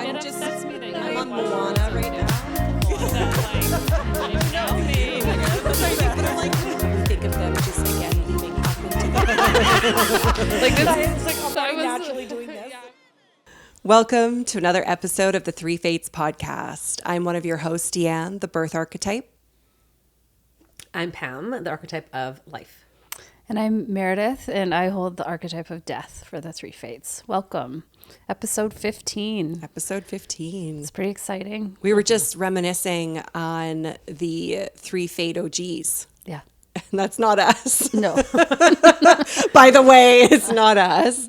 It upsets me that I'm you on watch Moana right now. I'm now made. You think of them just again leaving up into the Like this It's like, I'm I was- naturally doing this. Yeah. Welcome to another episode of the Three Fates podcast. I'm one of your hosts, Deanne, the birth archetype. I'm Pam, the archetype of life. And I'm Meredith, and I hold the archetype of death for the Three Fates. Welcome. Episode 15. Episode 15. It's pretty exciting. We were just reminiscing on the Three Fate OGs. Yeah. And that's not us. No. By the way, it's not us.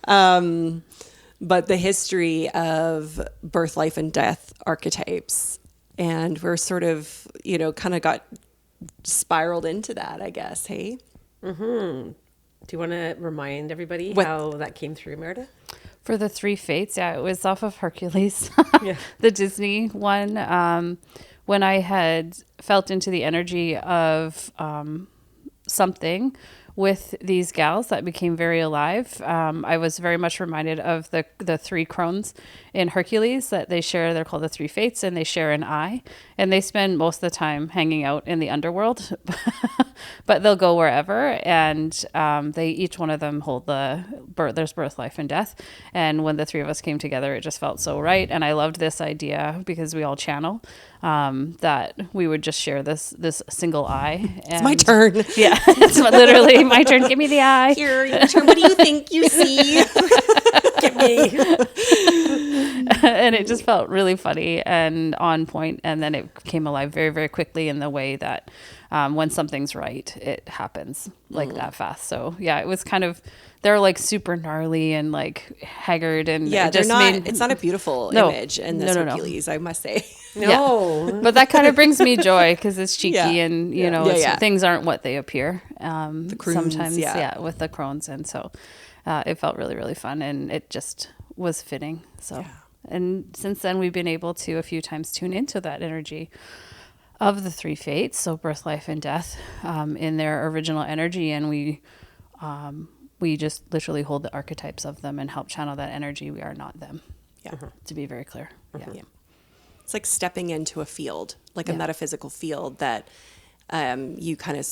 But the history of birth, life, and death archetypes. And we're sort of, kind of got spiraled into that, I guess. Hey? Mm-hmm. Do you want to remind everybody how that came through, Meredith? For the Three Fates, yeah, it was off of Hercules, Yeah. the Disney one. When I had felt into the energy of something with these gals that became very alive, I was very much reminded of the three crones in Hercules that they share. They're called the Three Fates, and they share an eye, and they spend most of the time hanging out in the underworld, but they'll go wherever, and they each one of them hold there's birth, life, and death. And when the three of us came together, it just felt so right. And I loved this idea because we all channel that we would just share this single eye. And It's my turn. yeah, it's literally my turn. Give me the eye. Here, your turn. What do you think you see? Give me. And it just felt really funny and on point. And then it came alive very, very quickly in the way that when something's right, it happens like that fast. So yeah, it was kind of, they're like super gnarly and like haggard, and Yeah, it just it's not a beautiful No. image in this No. Hercules, I must say. No. But that kind of brings me joy because it's cheeky Yeah. and things aren't what they appear. croons, Sometimes, yeah. with the crones, and so it felt really, really fun, and it just was fitting. So, and since then we've been able to a few times tune into that energy of the Three Fates, so birth, life, and death, in their original energy, and we just literally hold the archetypes of them and help channel that energy. We are not them. Yeah. To be very clear. Yeah. It's like stepping into a field, like a Yeah. metaphysical field that you kind of,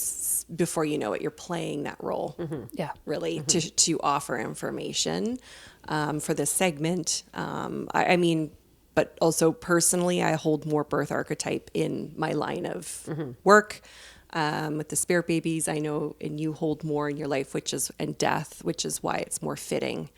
before you know it, you're playing that role, Yeah. really, to offer information for this segment. I mean, but also personally, I hold more birth archetype in my line of work. With the spirit babies, I know, and you hold more in your life, and death, which is why it's more fitting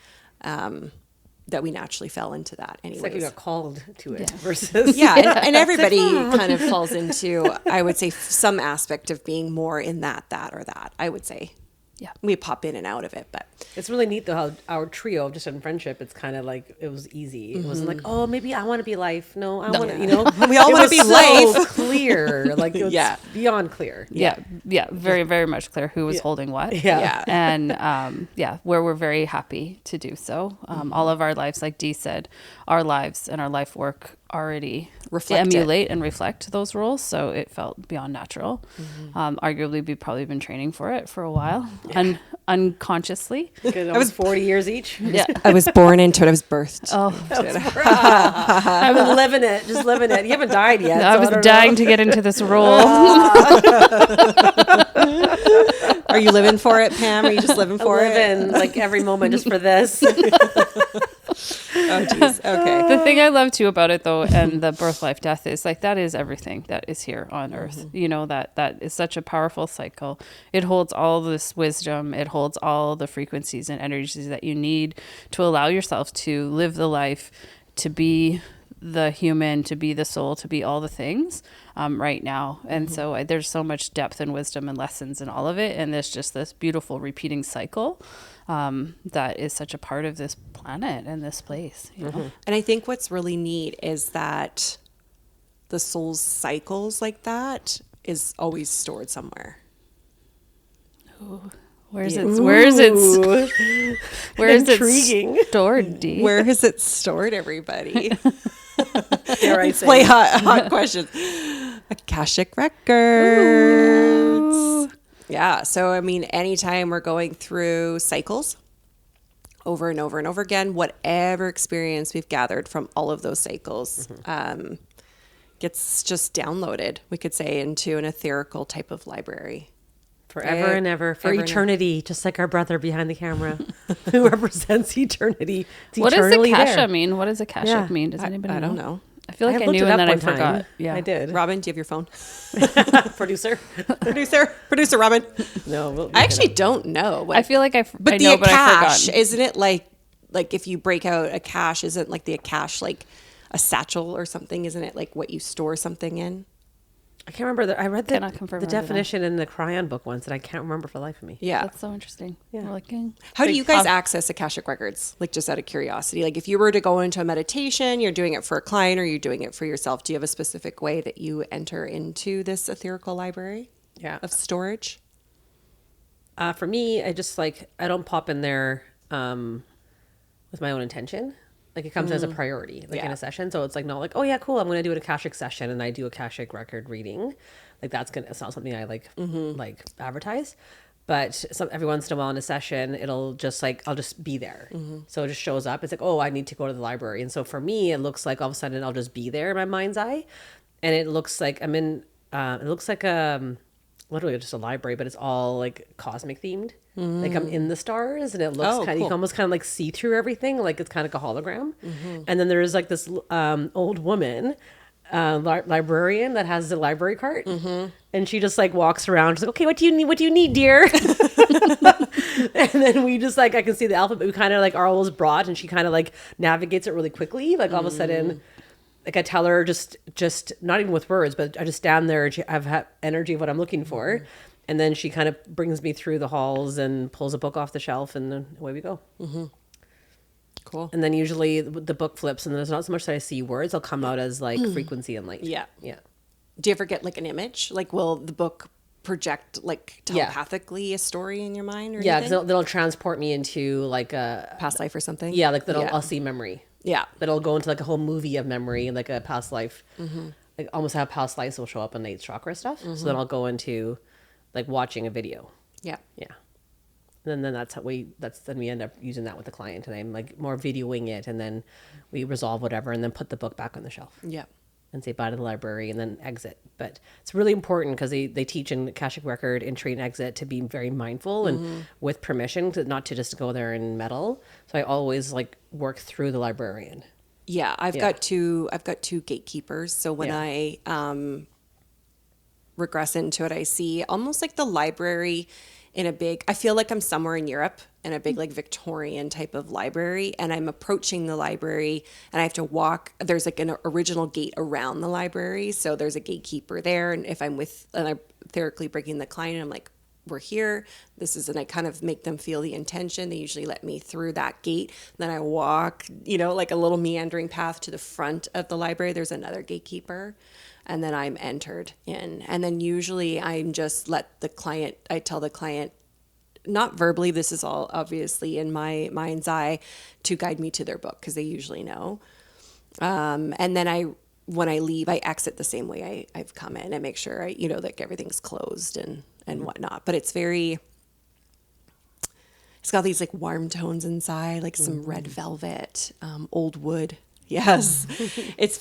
that we naturally fell into that anyways. It's like we got called to it versus... Yeah, and everybody kind of falls into, I would say, some aspect of being more in that or that, I would say. Yeah. We pop in and out of it, but It's really neat, though, how our trio, just in friendship, it's kind of like, it was easy. It wasn't like, oh, maybe I want to be life. No, I want to, We all It wanna was be so life. clear. Like, it's beyond clear. Yeah. Very, very much clear who was holding what. Yeah. And where we're very happy to do so. All of our lives, like Dee said, our lives and our life work already Reflect it. emulate and reflect those roles. So it felt beyond natural. Arguably, we've probably been training for it for a while, unconsciously. I was 40 years each. Yeah. I was born into it. I was birthed. Oh, I was living it, just living it. You haven't died yet. I was dying to get into this role. Are you living for it, Pam? Are you just living for it? living like every moment just for this. Oh, geez. Okay. The thing I love too about it, though, and the birth, life, death, is like that is everything that is here on earth. You know, that is such a powerful cycle. It holds all this wisdom. It holds all the frequencies and energies that you need to allow yourself to live the life, to be the human, to be the soul, to be all the things right now. And so there's so much depth and wisdom and lessons in all of it. And there's just this beautiful repeating cycle that is such a part of this planet and this place. You know? And I think what's really neat is that the soul's cycles like that is always stored somewhere. Where is it Intriguing. stored, Dee? Where is it stored, everybody? Dare I Play say. hot questions. Akashic Records. Yeah. So, I mean, anytime we're going through cycles over and over and over again. Whatever experience we've gathered from all of those cycles gets just downloaded, we could say, into an etherical type of library. Forever and ever, for Ever and eternity, just like our brother behind the camera who represents eternity. It's What does eternally Akasha there. mean? What does Akashic Yeah. mean? Does anybody know? I don't know. I feel like I looked knew it and up then I one time. forgot. Yeah. I did. Robin, do you have your phone? Producer? Producer Robin. No. We'll I actually don't know. I feel like But I the know, but I've Akash, forgotten. isn't it like if you break out a cache, isn't like the Akash like a satchel or something? Isn't it like what you store something in? I can't remember. I read Cannot confirm the or deny. definition in the Cryon book once, and I can't remember for the life of me. Yeah. That's so interesting. Yeah. We're looking. How do Big you guys pop- access Akashic Records? Like just out of curiosity. Like if you were to go into a meditation, you're doing it for a client or you're doing it for yourself. Do you have a specific way that you enter into this etherical library Yeah. of storage? For me, I just I don't pop in there with my own intention. Like it comes as a priority, in a session. So it's not like, oh yeah, cool, I'm going to do an Akashic session and I do Akashic record reading. Like it's not something I like advertise. But every once in a while in a session, it'll just I'll just be there. So it just shows up. It's like, oh, I need to go to the library. And so for me, it looks like all of a sudden I'll just be there in my mind's eye. And it looks like I'm in, it looks like literally just a library, but it's all cosmic themed. Like I'm in the stars and it looks you can almost kind of see through everything. Like it's kind of like a hologram. And then there's this old woman, librarian that has the library cart. And she just walks around. She's like, okay, what do you need, dear? And then we just I can see the alphabet. We kind of are always broad and she kind of navigates it really quickly. All of a sudden, I tell her just not even with words, but I just stand there and I have energy of what I'm looking for. And then she kind of brings me through the halls and pulls a book off the shelf and then away we go. Cool. And then usually the book flips and there's not so much that I see words. They'll come out as frequency and light. Yeah. Yeah. Do you ever get an image? Will the book project telepathically a story in your mind or Yeah, anything? because they'll transport me into a Past life or something? yeah, I'll see memory. Yeah. That'll go into a whole movie of memory, like a past life. Almost how past lives will show up in the 8th chakra stuff. So then I'll go into watching a video. Yeah. Yeah. And then that's then we end up using that with the client, and I'm more videoing it, and then we resolve whatever, and then put the book back on the shelf. Yeah. And say bye to the library and then exit. But it's really important because they teach in Akashic Record entry and exit to be very mindful and with permission, not to just go there and meddle. So I always work through the librarian. Yeah, I've got two gatekeepers. So when I regress into it, I see almost like the library in a big, I feel like I'm somewhere in Europe in a big Victorian type of library, and I'm approaching the library and I have to walk, there's an original gate around the library. So there's a gatekeeper there. And if I'm and I'm therapeutically breaking the client, I'm like, we're here. This is, and I kind of make them feel the intention. They usually let me through that gate. Then I walk, a little meandering path to the front of the library. There's another gatekeeper. And then I'm entered in. And then usually I'm just I tell the client, not verbally, this is all obviously in my mind's eye, to guide me to their book because they usually know. And then when I leave, I exit the same way I've come in and make sure everything's closed and whatnot. But it's got these warm tones inside, some red velvet, old wood. Yes. It's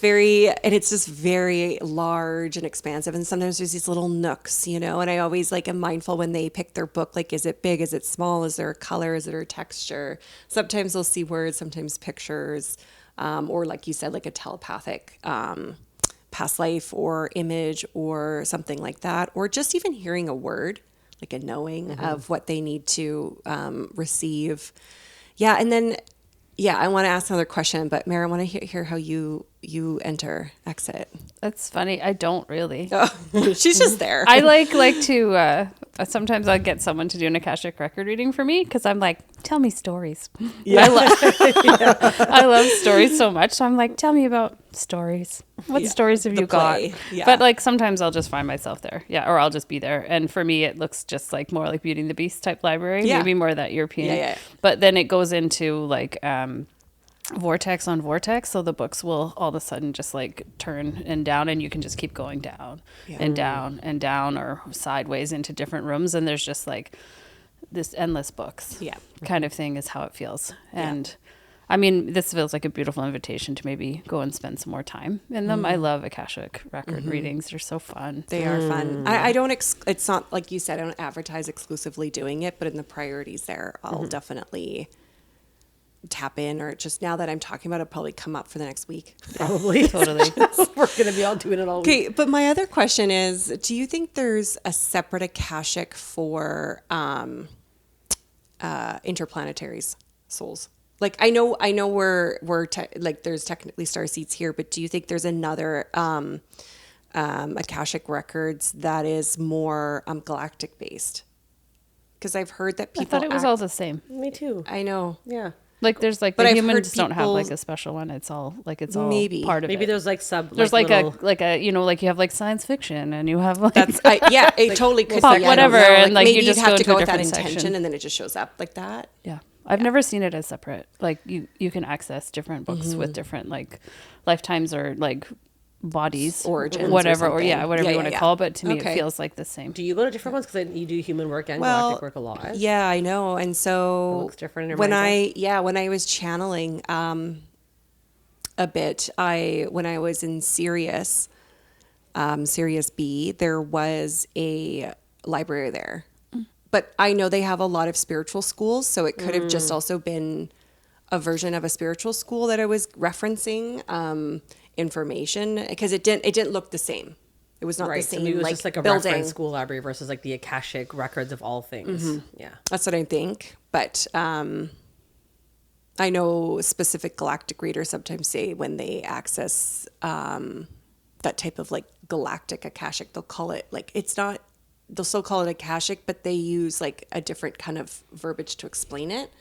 just very large and expansive. And sometimes there's these little nooks, and I always am mindful when they pick their book, is it big? Is it small? Is there a color? Is there a texture? Sometimes they'll see words, sometimes pictures, or like you said, a telepathic, past life or image or something like that, or just even hearing a word, a knowing of what they need to, receive. Yeah. And then, I want to ask another question, but Mara, I want to hear how you enter, exit. That's funny. I don't really. Oh, she's just there. I like to, sometimes I'll get someone to do an Akashic record reading for me because I'm like, tell me stories. Yeah. I love stories so much. So I'm like, tell me about stories. What stories have you got? Yeah. But sometimes I'll just find myself there. Yeah. Or I'll just be there. And for me, it looks just more like Beauty and the Beast type library. Yeah. Maybe more that European. Yeah. But then it goes into vortex on vortex, so the books will all of a sudden just turn and down, and you can just keep going down and down and down or sideways into different rooms, and there's just this endless books. Yeah. Kind of thing is how it feels. And I mean, this feels like a beautiful invitation to maybe go and spend some more time in them. I love Akashic Record readings. They're so fun. They are fun. I don't, it's not like you said, I don't advertise exclusively doing it, but in the priorities there, I'll definitely tap in, or just now that I'm talking about it, probably come up for the next week. Probably. Totally. We're going to be all doing it all week. Okay, but my other question is, do you think there's a separate Akashic for interplanetaries souls? Like I know we're like there's technically star seeds here, but do you think there's another Akashic records that is more galactic based? Because I've heard that people I thought it was all the same. Me too. I know. Yeah. Like there's like But the I've humans heard don't have like people- a special one. It's all like it's all Maybe. part of Maybe it. there's like There's like little, a you know, like you have like science fiction and you have like That's it totally could pop be. I don't whatever, know. and, like, you maybe just you'd have go to into a go with that different intention, section. and then it just shows up like that. yeah. I've never seen it as separate. Like you can access different books with different like lifetimes or like bodies, Origins or whatever, or something. whatever Yeah, you want to yeah. call it. But to me, Okay. it feels like the same. Do you go to different ones? Because you do human work and Well, galactic work a lot. Yeah, I know. And so It looks different in your when mindset. when I was channeling a bit, when I was in Sirius B, there was a library there. But I know they have a lot of spiritual schools, so it could have just also been a version of a spiritual school that I was referencing information, because it didn't look the same. It was not Right. the So same. maybe it was like just like a building. reference school library versus like the Akashic records of all things. Yeah. That's what I think. But I know specific galactic readers sometimes say when they access that type of like galactic Akashic, they'll call it like, they'll still call it Akashic, but they use like a different kind of verbiage to explain it.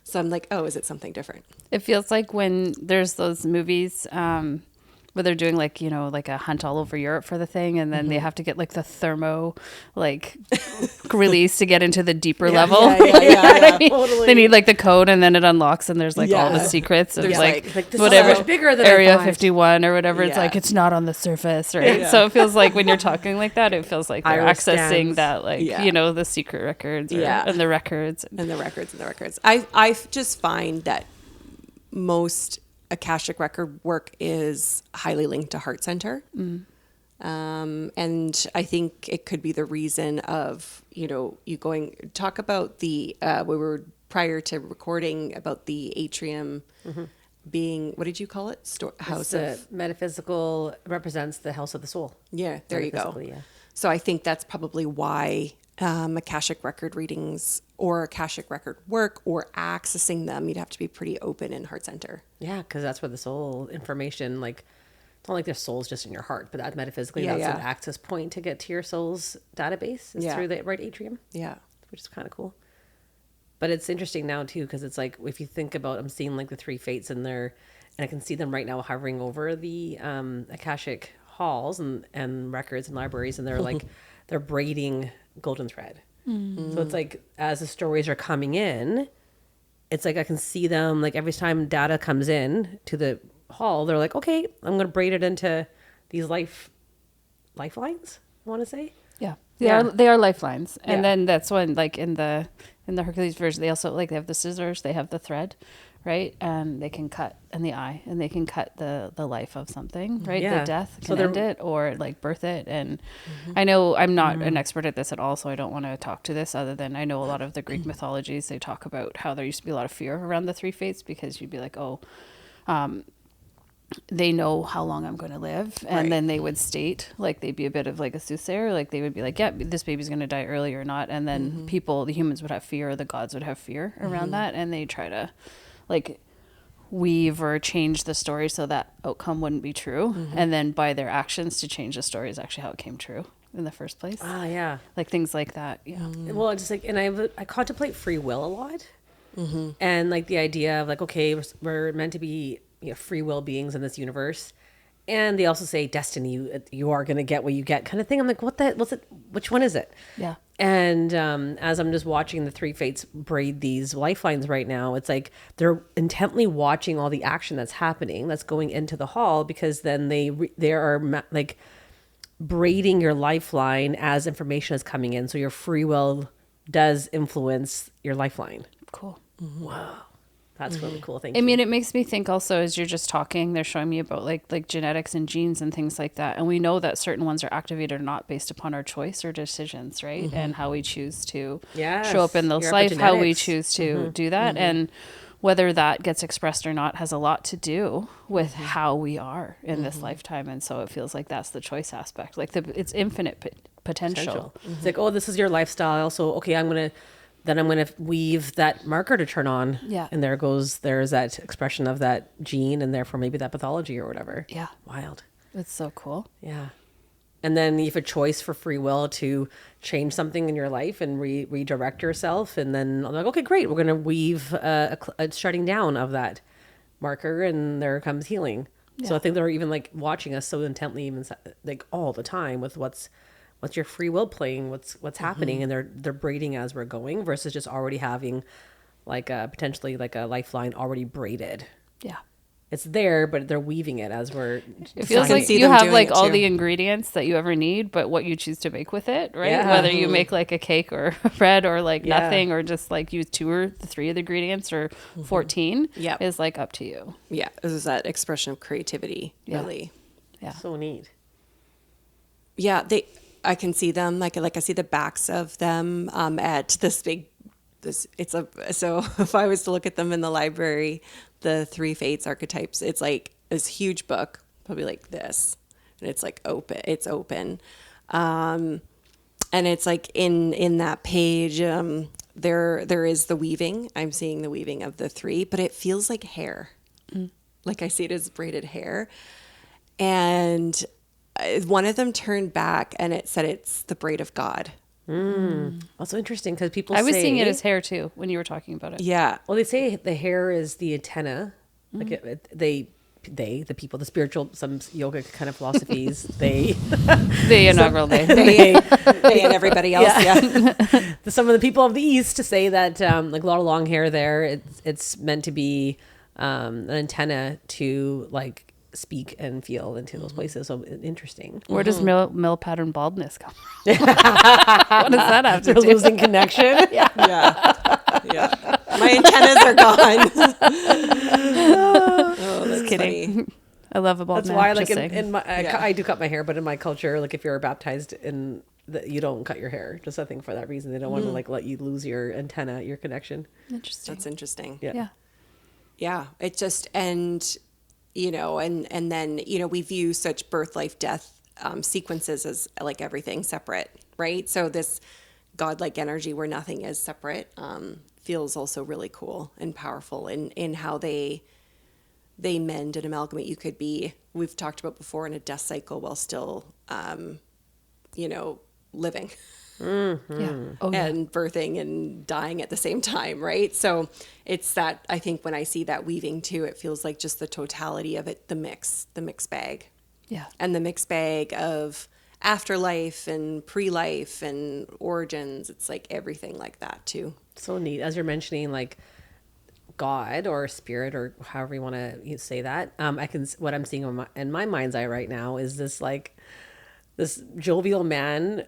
So I'm like, oh, is it something different? It feels like when there's those movies where they're doing like, you know, like a hunt all over Europe for the thing, and then they have to get like the thermo like release to get into the deeper level. yeah, totally. They need like the code, and then it unlocks, and there's like all the Yeah. secrets of There's, like, like, this is whatever so much bigger than I Area thought. 51 or whatever. It's Yeah. like it's not on the surface, right? So it feels like when you're talking like that, it feels like they're Iris accessing scans. that like Yeah. you know, the secret records and the records. And the records. I just find that most Akashic record work is highly linked to heart center. And I think it could be the reason of, you know, talk about we were prior to recording about the atrium being, what did you call it? House The of, metaphysical represents the house of the soul. yeah, there you go. Metaphysically, yeah. So I think that's probably why Akashic record readings or Akashic record work or accessing them, you'd have to be pretty open in heart center. Yeah, because that's where the soul information, like, it's not like their soul's just in your heart, but that metaphysically, Yeah, that's yeah. an access point to get to your soul's database is Yeah. through the right atrium, Yeah. which is kind of cool. But it's interesting now too, because it's like, if you think about, I'm seeing like the three fates in there, and I can see them right now hovering over the Akashic halls and records and libraries, and they're like, they're braiding golden thread. So it's like, as the stories are coming in, it's like I can see them, like every time data comes in to the hall, they're like, okay, I'm going to braid it into these lifelines, I want to say. Yeah. Yeah. They are lifelines. And Yeah. then that's when like in the Hercules version, they also like they have the scissors, they have the thread, right? And they can cut in the eye, and they can cut the life of something, right? Yeah. The death So can they're- end it or like birth it. And I know I'm not an expert at this at all, so I don't want to talk to this other than I know a lot of the Greek mythologies, they talk about how there used to be a lot of fear around the three fates, because you'd be like, oh, they know how long I'm going to live. And Right. then they would state, like, they'd be a bit of like a soothsayer. Like they would be like, yeah, this baby's going to die early or not. And then the humans would have fear, or the gods would have fear around that. And they try to like weave or change the story so that outcome wouldn't be true. And then by their actions to change the story is actually how it came true in the first place. Ah, yeah. Like things like that. Yeah. Well, it's just like, and I contemplate free will a lot, and like the idea of like, okay, we're meant to be, you know, free will beings in this universe, and they also say destiny. You are going to get what you get, kind of thing. I'm like, what's it? Which one is it? Yeah. And as I'm just watching the three fates braid these lifelines right now, it's like they're intently watching all the action that's happening, that's going into the hall, because then they are like braiding your lifeline as information is coming in. So your free will does influence your lifeline. Cool. Wow. That's really cool. Thank I you. mean, it makes me think also as you're just talking, they're showing me about like genetics and genes and things like that. And we know that certain ones are activated or not based upon our choice or decisions, right? And how we choose to show up in this Your life, how we epigenetics. choose to do that. And whether that gets expressed or not has a lot to do with how we are in this lifetime. And so it feels like that's the choice aspect. Like it's infinite potential. It's like, oh, this is your lifestyle. So, okay, I'm going to weave that marker to turn on. Yeah. And there's that expression of that gene and therefore maybe that pathology or whatever. Yeah. Wild. It's so cool. Yeah. And then you have a choice for free will to change something in your life and redirect yourself. And then I'm like, okay, great. We're going to weave a shutting down of that marker and there comes healing. So Yeah. I think they're even like watching us so intently, even like all the time with what's your free will playing, what's happening. And they're braiding as we're going versus just already having like potentially like a lifeline already braided. Yeah. It's there, but they're weaving it as we're. It feels can like see you them have doing like it all too. the ingredients that you ever need, but what you choose to make with it, right? Yeah. Whether you make like a cake or bread or like Yeah. nothing, or just like use 2 or 3 of the ingredients or 14 Yep. is like up to you. Yeah, this is that expression of creativity, Yeah. really. Yeah. So neat. Yeah, I can see them like I see the backs of them at this big. So if I was to look at them in the library, the 3 fates archetypes, it's like this huge book, probably like this, and it's like open. It's open, and it's like in that page. There is the weaving. I'm seeing the weaving of the 3, but it feels like hair. Like I see it as braided hair, and one of them turned back and it said it's the braid of God. Also interesting because people I was say, seeing it as hair too when you were talking about it. Yeah. well, they say the hair is the antenna. Like the people, the spiritual, some yoga kind of philosophies, they The inaugural day. They and everybody else. Yeah. some of the people of the East say that like a lot of long hair there, it's meant to be an antenna to like speak and feel into those places. So interesting. Where does mill pattern baldness come from? What does that have to They're do? losing connection. Yeah. Yeah. My antennas are gone. Oh, that's Kidding. funny. I love a bald That's man. why, like just in saying. my, Yeah. I do cut my hair, but in my culture, like if you're baptized in, you don't cut your hair. Just I think for that reason, they don't want to like let you lose your antenna, your connection. Interesting. That's interesting. Yeah. Yeah. Yeah. It just, and then, we view such birth, life, death sequences as like everything separate, right? So this godlike energy where nothing is separate feels also really cool and powerful in how they mend and amalgamate. You could be, we've talked about before, in a death cycle while still, living. Yeah. Oh, yeah. And birthing and dying at the same time, right? So it's that, I think when I see that weaving too, it feels like just the totality of it, the mix bag. Yeah. And the mixed bag of afterlife and pre-life and origins. It's like everything like that too. So neat. As you're mentioning, like God or spirit or however you want to say that, what I'm seeing in my mind's eye right now is this like this jovial man,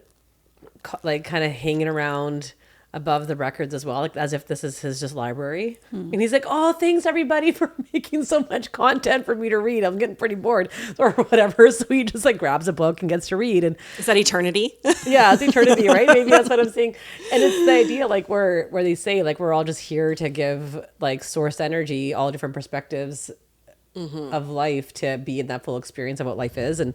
like kind of hanging around above the records as well, like as if this is his just library. And he's like, oh, thanks everybody for making so much content for me to read. I'm getting pretty bored or whatever. So he just like grabs a book and gets to read. And Is that eternity? yeah, it's eternity, right? Maybe that's what I'm saying. And it's the idea like where they say like we're all just here to give like source energy, all different perspectives of life to be in that full experience of what life is. And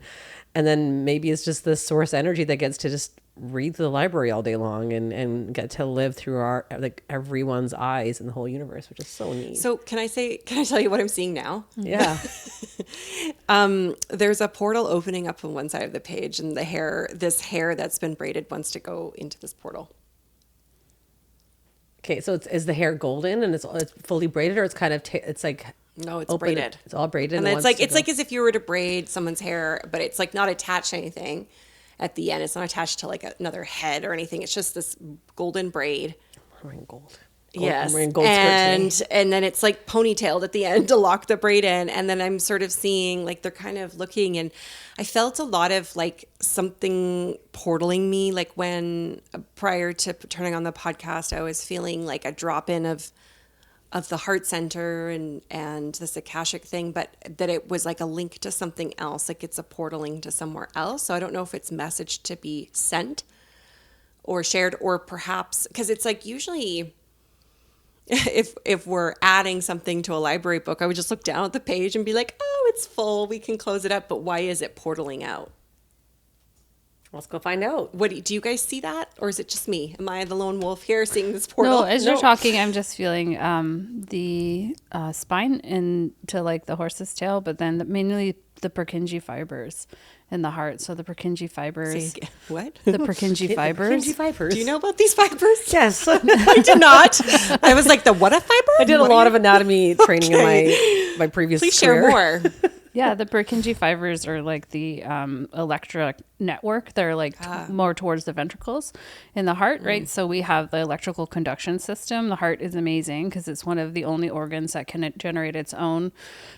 then maybe it's just this source energy that gets to just read the library all day long and get to live through our like everyone's eyes in the whole universe, which is so neat. So can I tell you what I'm seeing now? Yeah. There's a portal opening up on one side of the page, and this hair that's been braided wants to go into this portal. Okay, so is the hair golden and it's fully braided, or it's kind of it's like No, it's open, braided. It's all braided, And it it's like wants to go. as if you were to braid someone's hair, but it's like not attached to anything at the end. It's not attached to like another head or anything. It's just this golden braid. I'm wearing gold. Yes. Wearing gold skirts And then it's like ponytailed at the end to lock the braid in. And then I'm sort of seeing like they're kind of looking, and I felt a lot of like something portaling me. Like when prior to turning on the podcast, I was feeling like a drop in of the heart center and this Akashic thing, but that it was like a link to something else. Like it's a portaling to somewhere else. So I don't know if it's message to be sent or shared, or perhaps because it's like usually if we're adding something to a library book, I would just look down at the page and be like, oh, it's full, we can close it up. But why is it portaling out? Let's go find out. What do you guys see that, or is it just me? Am I the lone wolf here seeing this portal? No, as you're talking, I'm just feeling the spine into like the horse's tail, but then mainly the Pingi Fibers in the heart. So the Pingi Fibers. What? The Pingi Fibers. Pingi Fibers. Do you know about these fibers? Yes. I did not. I was like, the what a fiber? I did a lot of anatomy training in my previous Please career. share more. Yeah, the Pingi Fibers are like the electric network. They're like more towards the ventricles in the heart, right? So we have the electrical conduction system. The heart is amazing because it's one of the only organs that can generate its own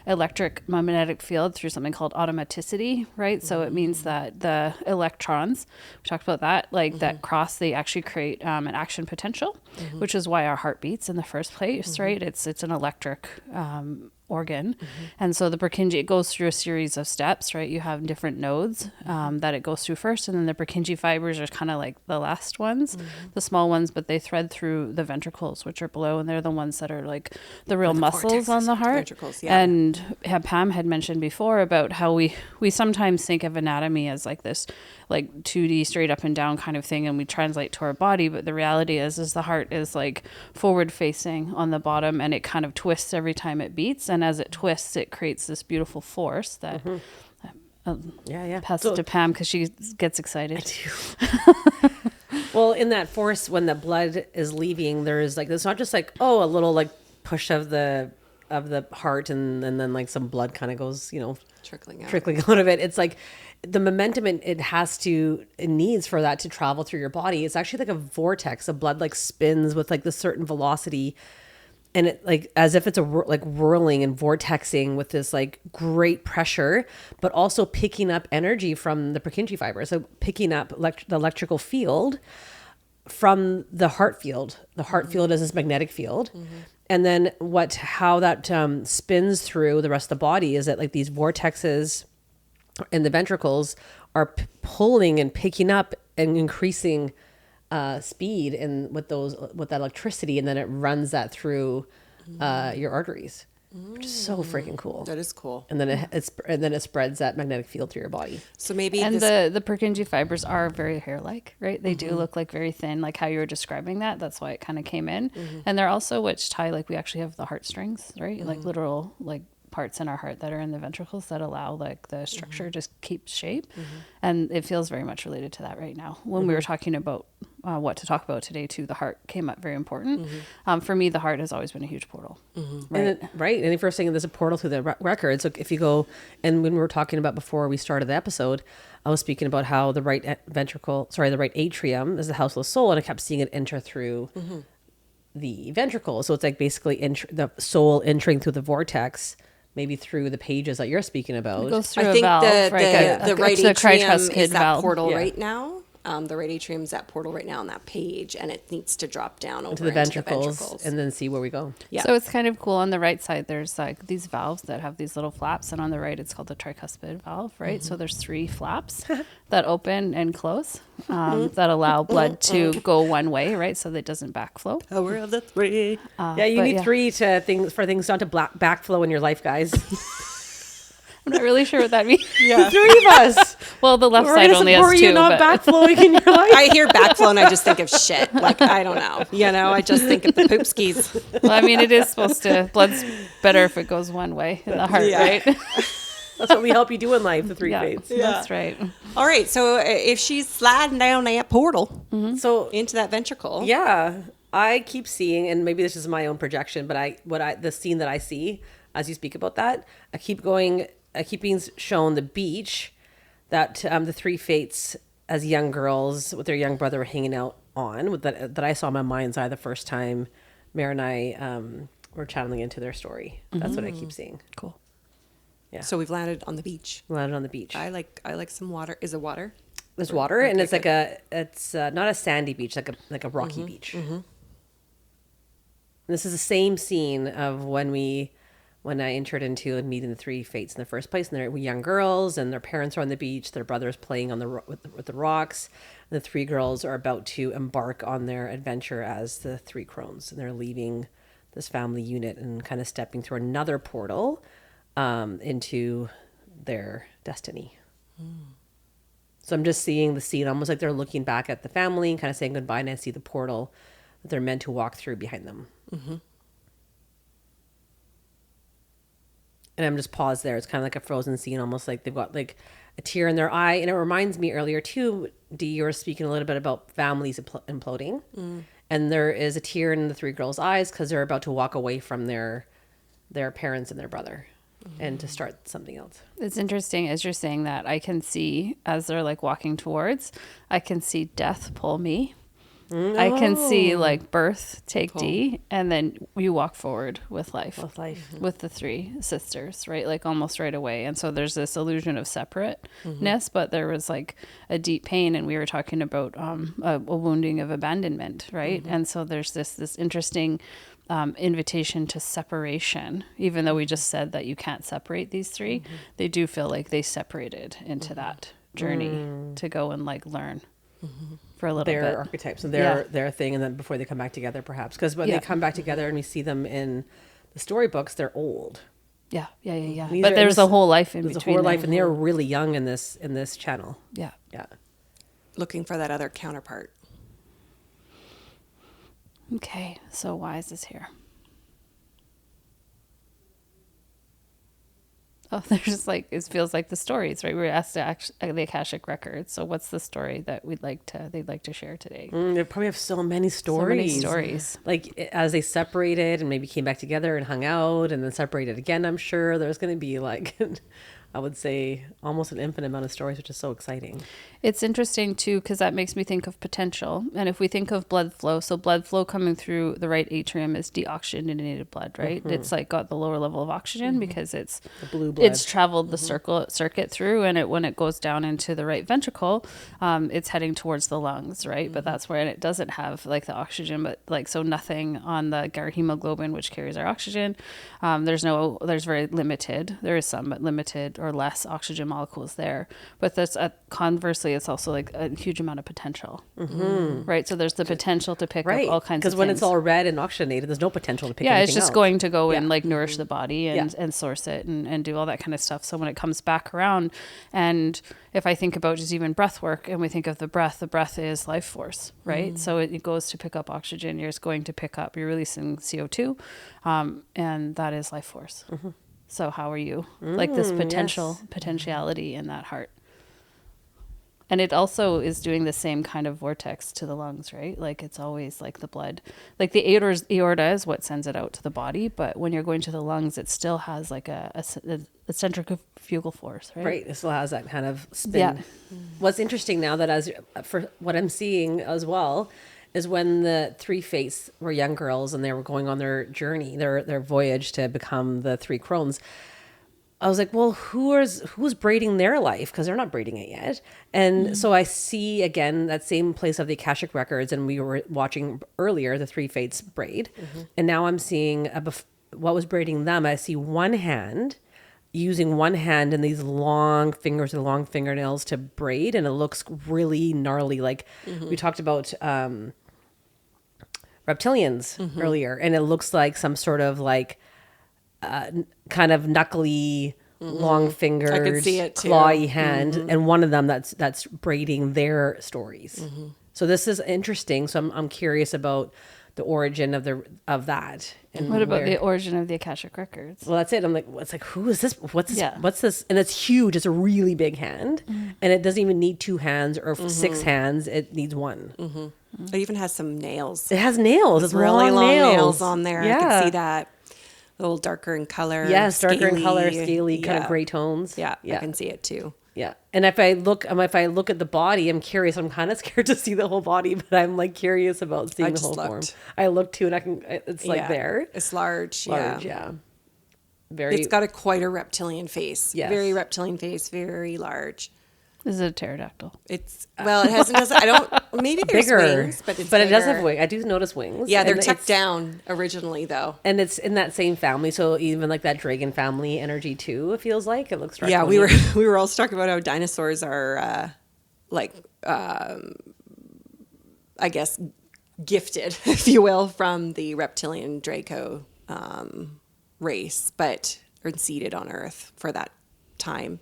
electric magnetic field through something called automaticity, right? So it means that the electrons, we talked about that, like that cross, they actually create an action potential, which is why our heart beats in the first place, right? It's an electric organ. And so the Purkinje, it goes through a series of steps, right? You have different nodes that it goes through first, and then the Purkinje fibers are kind of like the last ones, the small ones, but they thread through the ventricles, which are below, and they're the ones that are like the real muscles on the heart. Ventricles, yeah. And Pam had mentioned before about how we sometimes think of anatomy as like this like 2D straight up and down kind of thing, and we translate to our body, but the reality is the heart is like forward facing on the bottom, and it kind of twists every time it beats, and as it twists it creates this beautiful force that pass it to Pam because she gets excited. I do. Well, in that force, when the blood is leaving, there's like, it's not just like, oh, a little like push of the heart and then like some blood kind of goes, trickling out of it. It's like the momentum it needs for that to travel through your body. It's actually like a vortex. The blood like spins with like this certain velocity, and it like as if it's like whirling and vortexing with this like great pressure, but also picking up energy from the Purkinje fiber. So picking up the electrical field from the heart field. The heart field is this magnetic field. And then how that spins through the rest of the body is that like these vortexes in the ventricles are pulling and picking up and increasing speed and with that electricity, and then it runs that through your arteries, which is so freaking cool. That is cool. And then it spreads that magnetic field through your body. So maybe the Purkinje fibers are very hair-like, right? They do look like very thin, like how you were describing that. That's why it kind of came in. And they're also which tie, like we actually have the heartstrings, right? Like literal like parts in our heart that are in the ventricles that allow like the structure just keeps shape. And it feels very much related to that right now. When we were talking about what to talk about today too, the heart came up very important. For me, the heart has always been a huge portal. Right. And if you're saying there's a portal through the record, so if you go, and when we were talking about before we started the episode, I was speaking about how the right atrium is the house of the soul, and I kept seeing it enter through the ventricle. So it's like basically the soul entering through the vortex, maybe through the pages that you're speaking about. It goes through I think valve, the right it's a atrium tricuspid is that valve. portal right now. The right atrium is that portal right now on that page, and it needs to drop down over into the ventricles and then see where we go. Yeah. So it's kind of cool. On the right side, there's like these valves that have these little flaps, and on the right, it's called the tricuspid valve, right? So there's 3 flaps that open and close that allow blood to go one way, right? So that it doesn't backflow. Power of the 3. You need 3 for things not to backflow in your life, guys. I'm not really sure what that means. Yeah. 3 of us. Well, the left side only has 2. You're not but backflowing in your life. I hear backflow and I just think of shit. Like, I don't know. I just think of the poop skis. well, I mean, it is supposed to. Blood's better if it goes one way in the heart, right? That's what we help you do in life, the 3 fates. That's right. All right. So if she's sliding down that portal So into that ventricle. yeah, I keep seeing, and maybe this is my own projection, but the scene that I see as you speak about that, I keep being shown the beach that the 3 fates as young girls with their young brother were hanging out on, that I saw in my mind's eye the first time Mare and I were channeling into their story. That's what I keep seeing. Cool. Yeah. So we've landed on the beach. Landed on the beach. I like some water. Is it water? There's water, and it's good. it's not a sandy beach, like a rocky beach. This is the same scene of when I entered into and meeting the three fates in the first place, and they're young girls, and their parents are on the beach, their brother's playing on with the rocks, and the three girls are about to embark on their adventure as the three crones, and they're leaving this family unit and kind of stepping through another portal into their destiny. So I'm just seeing the scene almost like they're looking back at the family and kind of saying goodbye, and I see the portal that they're meant to walk through behind them. And I'm just paused there. It's kind of like a frozen scene, almost like they've got like a tear in their eye. And it reminds me earlier too, Dee, you were speaking a little bit about families imploding. And there is a tear in the three girls' eyes because they're about to walk away from their parents and their brother and to start something else. It's interesting as you're saying that. I can see, as they're like walking towards, I can see death pull me. I can see like birth take D, and then you walk forward with life. With the three sisters, right? Like almost right away. And so there's this illusion of separateness, but there was like a deep pain, and we were talking about a wounding of abandonment, right? And so there's this interesting invitation to separation. Even though we just said that you can't separate these three, they do feel like they separated into that journey to go and like learn. For a little bit. Their archetypes and their thing, and then before they come back together, perhaps, because when they come back together and we see them in the storybooks, they're old. Yeah. But there's a whole life in between. There's a whole life, and they're really young in this channel. Yeah. Looking for that other counterpart. Okay, so why is this here? Oh, there's like, it feels like the stories, right? We were asked to the Akashic Record. So what's the story that they'd like to share today? They probably have so many stories. Like as they separated and maybe came back together and hung out and then separated again, I'm sure there's going to be like, I would say almost an infinite amount of stories, which is so exciting. It's interesting too, because that makes me think of potential. And if we think of blood flow, so blood flow coming through the right atrium is deoxygenated blood, right? It's like got the lower level of oxygen because it's The blue blood. it's traveled the circuit through, and when it goes down into the right ventricle, it's heading towards the lungs, right? But that's where, and it doesn't have like the oxygen, but like, so nothing on the our hemoglobin, which carries our oxygen. There's very limited, there is some, but limited or less oxygen molecules there. But that's conversely, it's also like a huge amount of potential, right? So there's the potential to pick up all kinds of things. Because when it's all red and oxygenated, there's no potential to pick anything it's just else. going to go and like nourish the body and source it and do all that kind of stuff. So when it comes back around, and if I think about just even breath work and we think of the breath is life force, right? So it goes to pick up oxygen. You're just going to pick up, you're releasing CO2, and that is life force. So how are you? Like this potentiality in that heart. And it also is doing the same kind of vortex to the lungs, right? Like it's always like the blood, like the aorta is what sends it out to the body. But when you're going to the lungs, it still has like a centrifugal force, right? Right. It still has that kind of spin. Yeah. What's interesting now that for what I'm seeing as well is when the three fates were young girls and they were going on their journey, their voyage to become the three crones. I was like, well, who's braiding their life? Because they're not braiding it yet. And so I see, again, that same place of the Akashic Records. And we were watching earlier the three fates braid. And now I'm seeing what was braiding them. I see one hand using one hand and these long fingers and long fingernails to braid. And it looks really gnarly. Like we talked about reptilians earlier. And it looks like some sort of like kind of knuckly, long-fingered, I could see it too. clawy hand, and one of them that's braiding their stories. So this is interesting. So I'm curious about the origin of that. And What about the origin of the Akashic Records? Well, that's it. I'm like, it's like, who is this? What's this? Yeah. What's this? And it's huge. It's a really big hand, and it doesn't even need two hands or six hands. It needs one. It even has some nails. It has nails. It's Really long nails. nails on there. I can see that. A little darker in color. Yes, darker in color, scaly, kind of gray tones. Yeah, I can see it too. Yeah. And if I look at the body, I'm curious. I'm kind of scared to see the whole body, but I'm like curious about seeing I the just whole form. looked. I look too, and it's like Yeah. there. It's large. Large, Yeah. yeah. Very, It's got quite a reptilian face. Yes. Very reptilian face, very large. This is a pterodactyl. It's, well, it hasn't, I don't, maybe there's bigger. wings, but it does have bigger. wings. I do notice wings. Yeah, they're And tucked it's- down originally, though. And it's in that same family, so even like that dragon family energy too, it feels like. It looks Yeah, draconian. we were also talking about how dinosaurs are I guess gifted, if you will, from the reptilian Draco race, but are seeded on Earth for that time.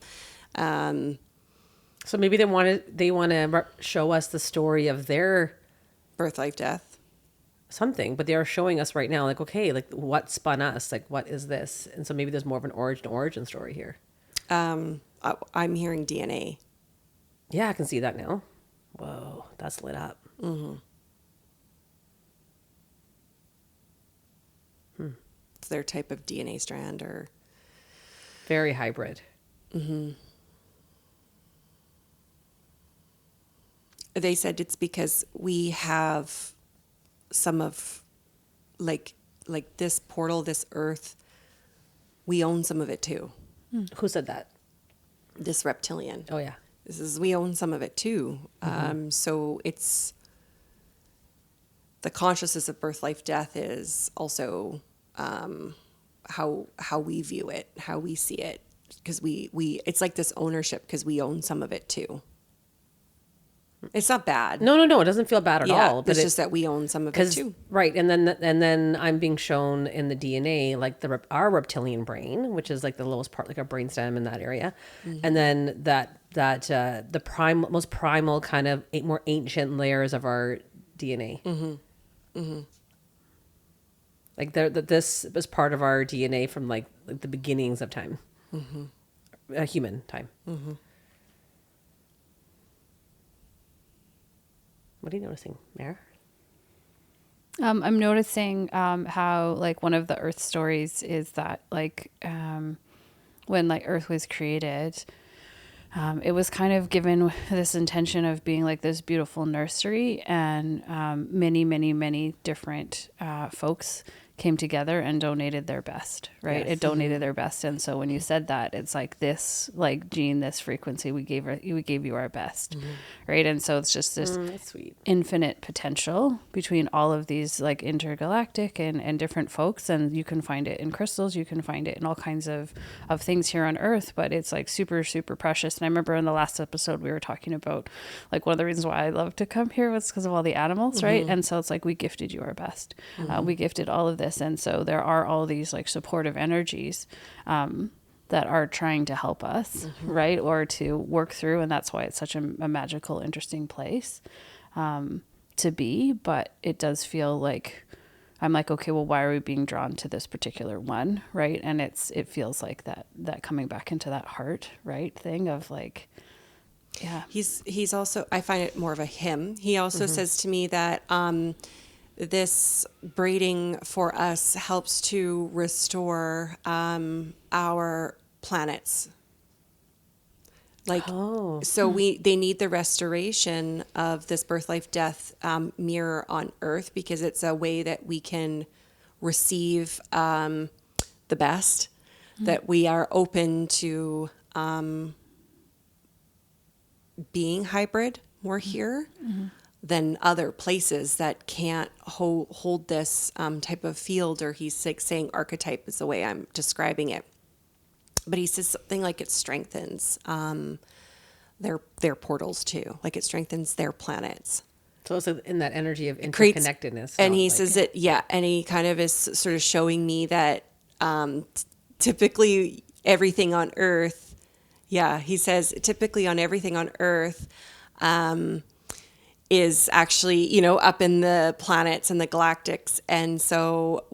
So maybe they want to show us the story of their Birth, life, death. something, but they are showing us right now, like, okay, like what spun us? Like, what is this? And so maybe there's more of an origin story here. I'm hearing DNA. Yeah, I can see that now. Whoa, that's lit up. It's their type of DNA strand, or Very hybrid. they said it's because we have some of like this portal, this Earth, we own some of it too. Who said that? This reptilian. Oh yeah. We own some of it too. So it's the consciousness of birth, life, death is also how we view it, how we see it, because we it's like this ownership because we own some of it too. It's not bad. No, it doesn't feel bad at all. But it's just that we own some of it too. Right, and then I'm being shown in the DNA like our reptilian brain, which is like the lowest part, like our brainstem in that area, and then the most primal kind of more ancient layers of our DNA. Like this was part of our DNA from like the beginnings of time, human time. What are you noticing, Mare? I'm noticing how like one of the Earth stories is that like when like Earth was created, it was kind of given this intention of being like this beautiful nursery, and many different folks came together and donated their best, right? Yes. It donated their best. And so when you said that, it's like this, like Gene, this frequency, we gave you our best, right? And so it's just this That's sweet. infinite potential between all of these like intergalactic and different folks. And you can find it in crystals, you can find it in all kinds of things here on Earth, but it's like super, super precious. And I remember in the last episode, we were talking about like one of the reasons why I love to come here was because of all the animals, right? And so it's like, we gifted you our best. We gifted all of this. And so there are all these like supportive energies that are trying to help us, right? Or to work through. And that's why it's such a magical, interesting place to be. But it does feel like, I'm like, okay, well, why are we being drawn to this particular one, right? And it feels like that coming back into that heart, right, thing of like, yeah. He's also, I find it more of a him. He also says to me that this braiding for us helps to restore our planets. Like, so they need the restoration of this birth, life, death mirror on Earth, because it's a way that we can receive the best, that we are open to being hybrid more here than other places that can't hold this type of field, or he's like saying archetype is the way I'm describing it. But he says something like it strengthens their portals too, like it strengthens their planets. So it's in that energy of interconnectedness. And he says it, yeah, and he kind of is sort of showing me that typically everything on Earth, yeah, he says typically on everything on Earth is actually, up in the planets and the galactics. And so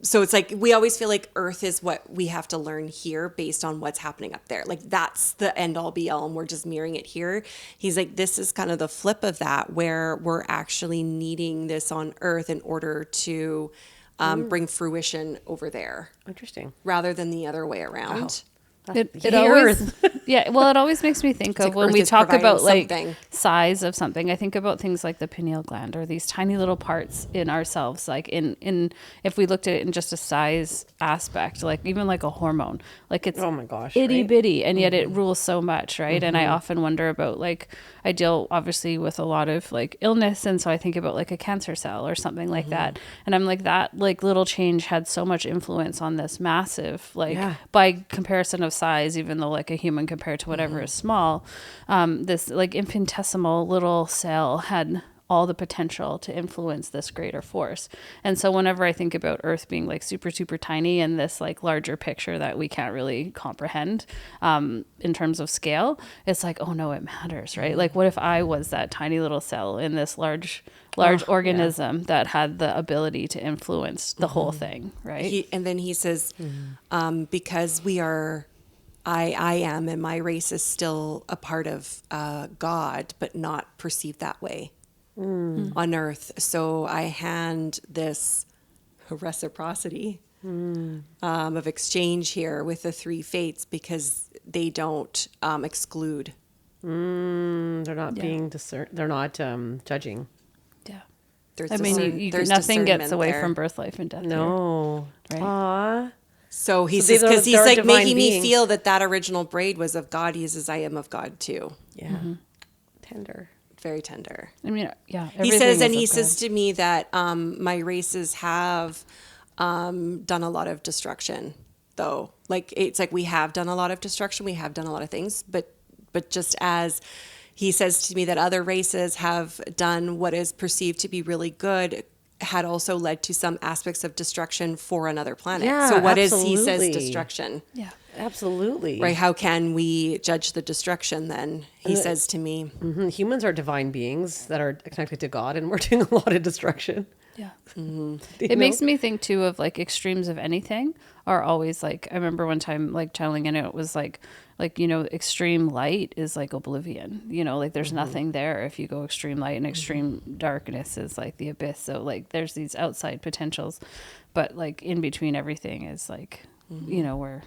it's like we always feel like Earth is what we have to learn here based on what's happening up there. Like that's the end all be all, and we're just mirroring it here. He's like, this is kind of the flip of that, where we're actually needing this on Earth in order to bring fruition over there. Interesting. Rather than the other way around. Wow. It The always, earth. yeah. Well, it always makes me think of like when Earth we is talk providing about like something. size of something. I think about things like the pineal gland or these tiny little parts in ourselves. Like in if we looked at it in just a size aspect, like even like a hormone, like it's Oh my gosh, itty right? bitty, and yet it rules so much, right? And I often wonder about like I deal obviously with a lot of like illness, and so I think about like a cancer cell or something like that, and I'm like that like little change had so much influence on this massive like Yeah. by comparison of size, even though like a human compared to whatever is small, this like infinitesimal little cell had all the potential to influence this greater force. And so whenever I think about Earth being like super, super tiny and this like larger picture that we can't really comprehend in terms of scale, it's like, oh no, it matters, right? Like what if I was that tiny little cell in this large organism that had the ability to influence the whole thing, right? And then he says, because we are, I am, and my race is still a part of God, but not perceived that way on Earth. So I hand this reciprocity of exchange here with the three fates because they don't exclude. They're not being they're not judging. Yeah. There's I mean, there's nothing gets discernment away there. from birth, life, and death. No. Right. Aw. So he So says, they're because he's a like divine making being. me feel that original braid was of God. He says, I am of God too. Yeah. Tender. Very tender. I mean, yeah. He everything says, is and of he God. says to me that my races have done a lot of destruction, though. Like it's like we have done a lot of destruction. We have done a lot of things, but just as he says to me that other races have done what is perceived to be really good, had also led to some aspects of destruction for another planet. Yeah, so what is he says absolutely. destruction? Yeah. Absolutely. Right? How can we judge the destruction then? He says to me. Humans are divine beings that are connected to God, and we're doing a lot of destruction. Yeah. You It know? makes me think too of like extremes of anything are always like, I remember one time like channeling in it was like, extreme light is like oblivion, like there's nothing there if you go extreme light, and extreme darkness is like the abyss. So like there's these outside potentials, but like in between everything is like, where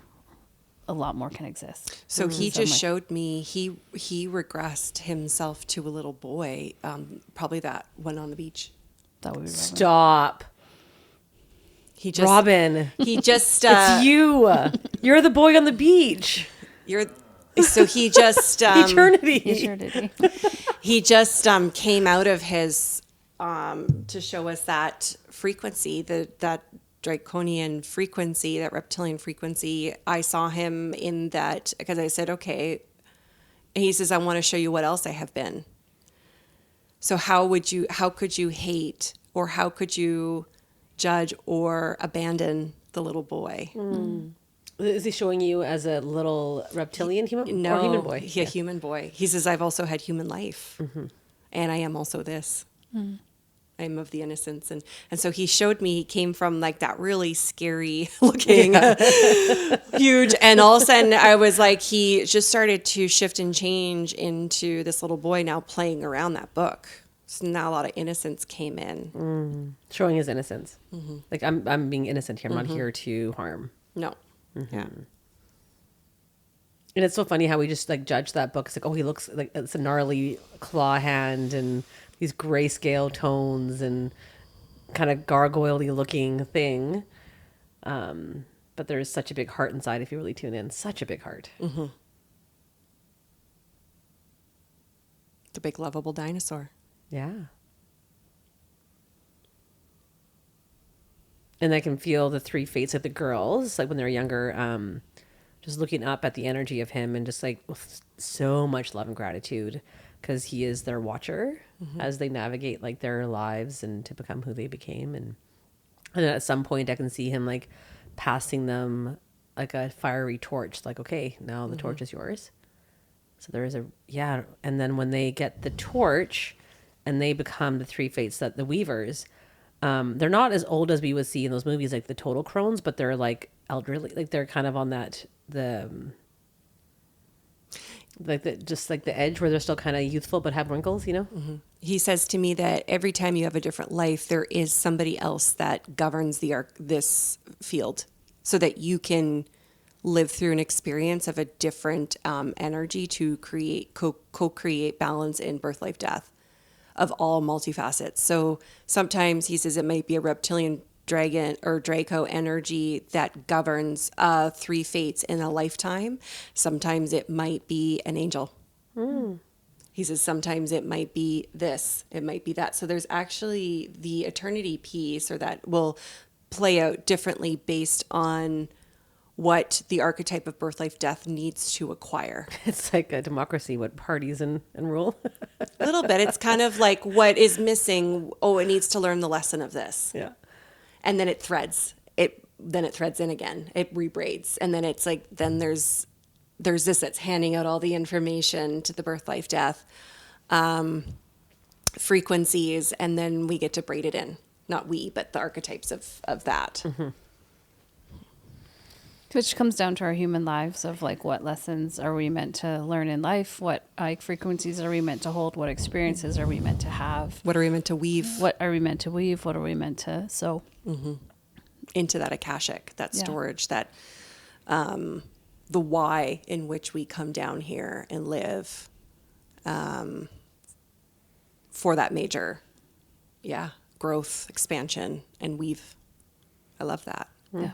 a lot more can exist. So he So I'm just like- showed me he regressed himself to a little boy, probably that one on the beach. That would be Robin. Stop. He just Robin. He just It's you. You're the boy on the beach. you're so he just Eternity. Eternity. he just came out of his to show us that frequency, that draconian frequency, that reptilian frequency. I saw him in that because I said, okay. And he says, I want to show you what else I have been. So how could you hate, or how could you judge or abandon the little boy? Is he showing you as a little reptilian human No, or human boy? A human boy. He says, I've also had human life, and I am also this. I am of the innocence. And so he showed me, he came from like that really scary looking, huge. And all of a sudden I was like, he just started to shift and change into this little boy now playing around that book. So now a lot of innocence came in. Showing his innocence. Like I'm being innocent here. I'm not here to harm. No. Yeah. And it's so funny how we just like judge that book. It's like, oh, he looks like it's a gnarly claw hand and these grayscale tones and kind of gargoyle-y looking thing. But there is such a big heart inside if you really tune in. Such a big heart. The big lovable dinosaur. Yeah. And I can feel the three fates of the girls, like when they're younger, just looking up at the energy of him and just like with so much love and gratitude because he is their watcher as they navigate like their lives and to become who they became. And then at some point I can see him like passing them like a fiery torch, like, okay, now the torch is yours. So there is and then when they get the torch and they become the three fates, that the weavers, they're not as old as we would see in those movies, like the total crones, but they're like elderly, like they're kind of on that, just like the edge where they're still kind of youthful, but have wrinkles, He says to me that every time you have a different life, there is somebody else that governs this field so that you can live through an experience of a different energy to create, co-create balance in birth, life, death of all multifacets. So sometimes he says it might be a reptilian dragon or Draco energy that governs 3 fates in a lifetime. Sometimes it might be an angel. He says sometimes it might be this, it might be that. So there's actually the eternity piece, or that will play out differently based on what the archetype of birth, life, death needs to acquire. It's like a democracy, what parties and rule. A little bit. It's kind of like what is missing. Oh, it needs to learn the lesson of this. Yeah. And then it threads. Then it threads in again. It rebraids. And then it's like, then there's this that's handing out all the information to the birth, life, death frequencies. And then we get to braid it in. Not we, but the archetypes of that. Which comes down to our human lives of like, what lessons are we meant to learn in life? What frequencies are we meant to hold? What experiences are we meant to have? What are we meant to weave? What are we meant to weave? What are we meant to sow? Into that Akashic, that storage, that the why in which we come down here and live for that major, growth, expansion, and weave. I love that. Yeah.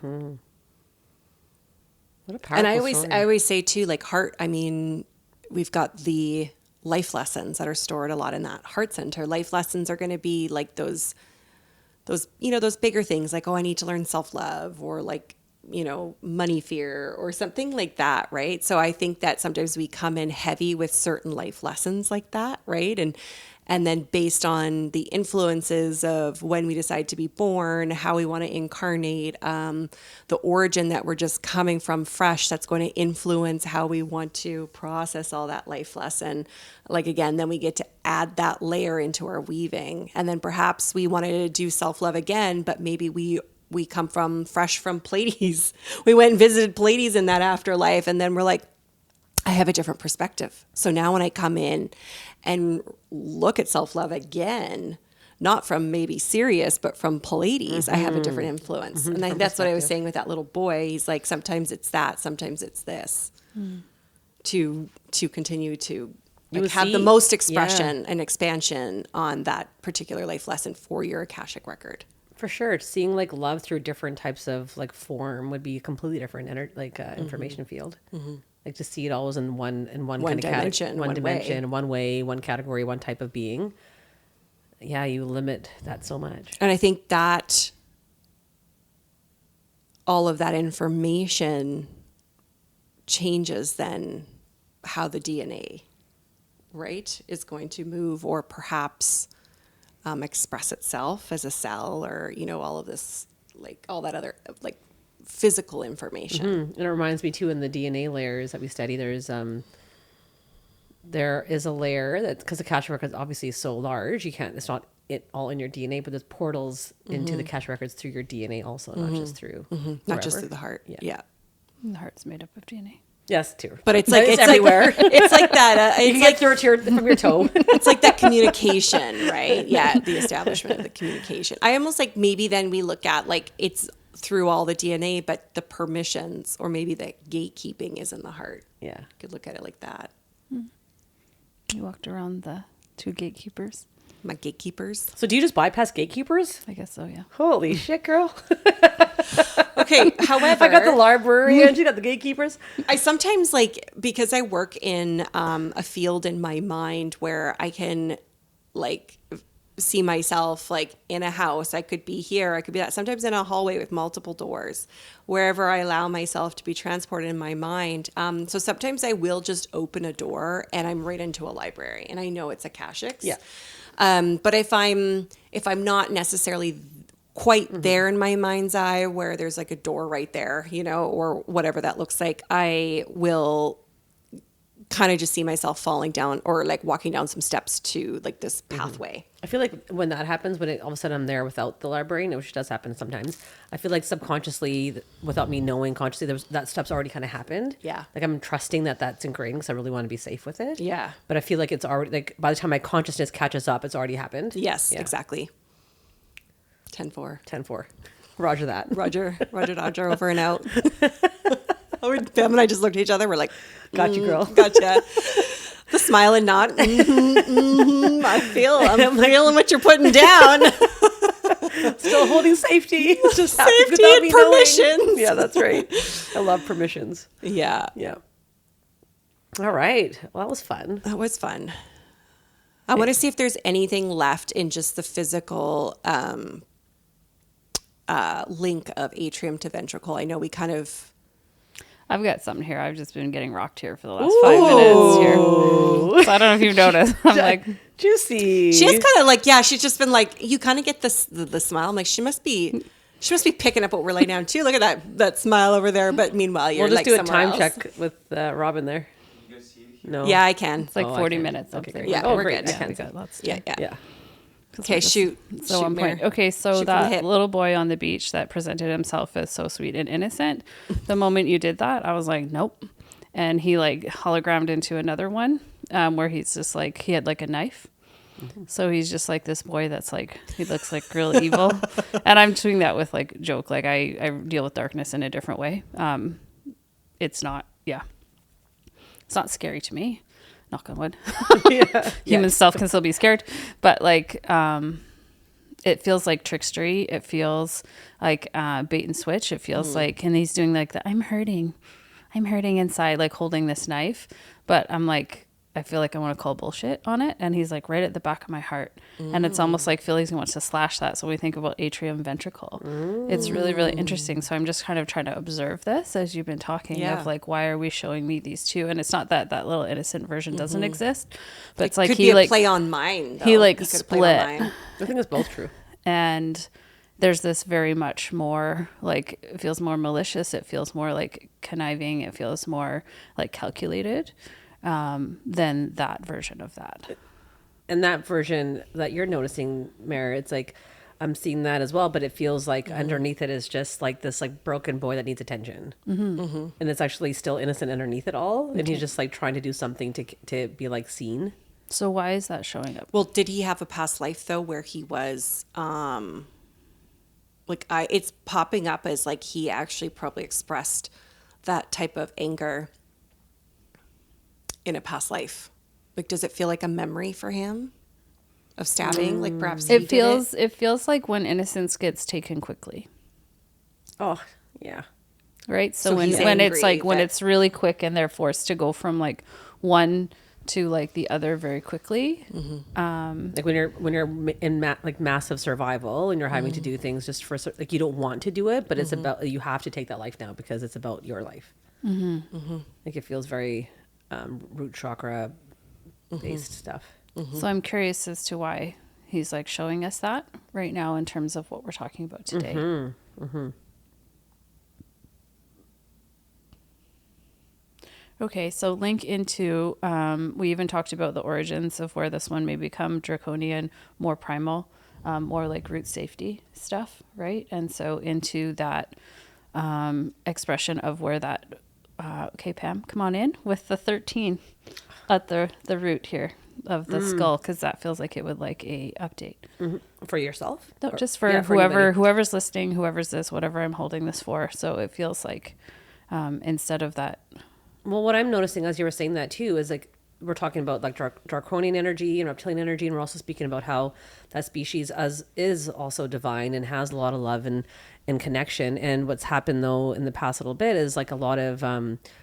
What a powerful And story. I always say too, like heart, I mean, we've got the life lessons that are stored a lot in that heart center. Life lessons are going to be like those, those bigger things like, oh, I need to learn self-love, or like, money fear or something like that. Right. So I think that sometimes we come in heavy with certain life lessons like that. Right. And then based on the influences of when we decide to be born, how we want to incarnate, the origin that we're just coming from fresh, that's going to influence how we want to process all that life lesson. Like, again, then we get to add that layer into our weaving. And then perhaps we wanted to do self-love again, but maybe we come from fresh from Pleiades. We went and visited Pleiades in that afterlife. And then we're like, I have a different perspective. So now when I come in and look at self-love again, not from maybe Sirius, but from Pleiades, I have a different influence. And that's what I was saying with that little boy. He's like, sometimes it's that, sometimes it's this, to continue to have the most expression and expansion on that particular life lesson for your Akashic record. For sure. Seeing like love through different types of like form would be a completely different information field. Like to see it all as in one kind dimension, of one dimension, one way, one category, one type of being. Yeah, you limit that so much. And I think that all of that information changes then how the DNA, right, is going to move, or perhaps express itself as a cell, or, all of this, like all that other like physical information. And it reminds me too, in the DNA layers that we study, there is a layer that, because the Akashic record obviously is so large, it's not it all in your DNA, but there's portals into the Akashic records through your DNA also, not just through Not just through the heart. Yeah. And the heart's made up of DNA. Yes, too. But it's like it's everywhere. Like, it's like that. You can get through it from your toe. It's like that communication, right? Yeah, the establishment of the communication. I almost like maybe then we look at like it's through all the DNA, but the permissions or maybe the gatekeeping is in the heart. Yeah. Could look at it like that. You walked around the 2 gatekeepers. My gatekeepers. So do you just bypass gatekeepers? I guess so, yeah. Holy shit, girl. Okay, however, I got the library and you got the gatekeepers. I sometimes like, because I work in a field in my mind where I can like see myself like in a house. I could be here, I could be that. Sometimes in a hallway with multiple doors, wherever I allow myself to be transported in my mind. So sometimes I will just open a door and I'm right into a library, and I know it's Akashics. Yeah. But if I'm not necessarily quite there in my mind's eye where there's like a door right there, or whatever that looks like, I will kind of just see myself falling down or like walking down some steps to like this pathway. I feel like when that happens, when all of a sudden I'm there without the librarian, which does happen sometimes, I feel like subconsciously, without me knowing consciously, that step's already kind of happened. Yeah. Like I'm trusting that that's ingrained because I really want to be safe with it. Yeah. But I feel like it's already, like by the time my consciousness catches up, it's already happened. Yes, Yeah. exactly. 10-4. 10-4. Roger that. Roger, Dodger, over and out. Pam and I just looked at each other. We're like, Gotcha, girl. Gotcha. The smile and nod. I'm feeling what you're putting down. Still holding safety. Just safety and permissions. Yeah, that's right. I love permissions. Yeah. Yeah. All right. Well, that was fun. That was fun. I want to see if there's anything left in just the physical link of atrium to ventricle. I know we kind of... I've got something here. I've just been getting rocked here for the last 5 minutes here. So I don't know if you've noticed. I'm like... Juicy. She is kind of like, yeah, she's just been like, you kind of get the smile. I'm like, she must be picking up what we're laying down too. Look at that smile over there. But meanwhile, you're we'll just like do a somewhere time else. check with Robin there. No. Yeah, I can. It's like Oh, I 40 can't. minutes. Okay, Something. great. Yeah, Oh, we're great. good. I We can't. got lots. Yeah. Yeah. Okay, shoot. So one point. Okay, so Shoot from the that hip. little boy on the beach that presented himself as so sweet and innocent, the moment you did that, I was like, nope. And he like hologrammed into another one where he's just like, he had like a knife. So he's just like this boy that's like, he looks like real evil. And I'm doing that with like joke. Like I deal with darkness in a different way. It's not, it's not scary to me. Knock on wood. Human self can still be scared. But like, it feels like trickstery. It feels like bait and switch. It feels like, and he's doing like the, I'm hurting inside, like holding this knife. But I'm like, I feel like I want to call bullshit on it. And he's like right at the back of my heart. And it's almost like feels he wants to slash that. So we think about atrium ventricle. It's really, really interesting. So I'm just kind of trying to observe this as you've been talking of like, why are we showing me these two? And it's not that that little innocent version doesn't exist, but it's like could he be a like play on mine. Though. he like could have played on split. mine. I think it's both true. And there's this very much more like, it feels more malicious. It feels more like conniving. It feels more like calculated than that version of that. And that version that you're noticing, Mare, it's like I'm seeing that as well, but it feels like underneath it is just like this like broken boy that needs attention, and it's actually still innocent underneath it all, and he's just like trying to do something to be like seen. So why is that showing up? Well, did he have a past life though, where he was it's popping up as like he actually probably expressed that type of anger in a past life? Like, does it feel like a memory for him of stabbing? Like perhaps he It feels like when innocence gets taken quickly. Oh yeah, Right? So, So when he's it's angry like when that- it's really quick and they're forced to go from like one to like the other very quickly. like when you're in like massive survival and you're having to do things just for like you don't want to do it, but it's about you have to take that life now because it's about your life. Like it feels very root chakra based stuff. So I'm curious as to why he's like showing us that right now in terms of what we're talking about today. Okay, so link into, we even talked about the origins of where this one may become draconian, more primal, more like root safety stuff, right? And so into that expression of where that, okay, Pam, come on in with the 13 at the root here of the skull, because that feels like it would like a update. For yourself? No, just for yeah, for anybody. whoever's listening, whoever's this, whatever I'm holding this for. So it feels like instead of that. Well, what I'm noticing as you were saying that too is like we're talking about like draconian energy and reptilian energy, and we're also speaking about how that species is also divine and has a lot of love and connection. And what's happened though in the past little bit is like a lot of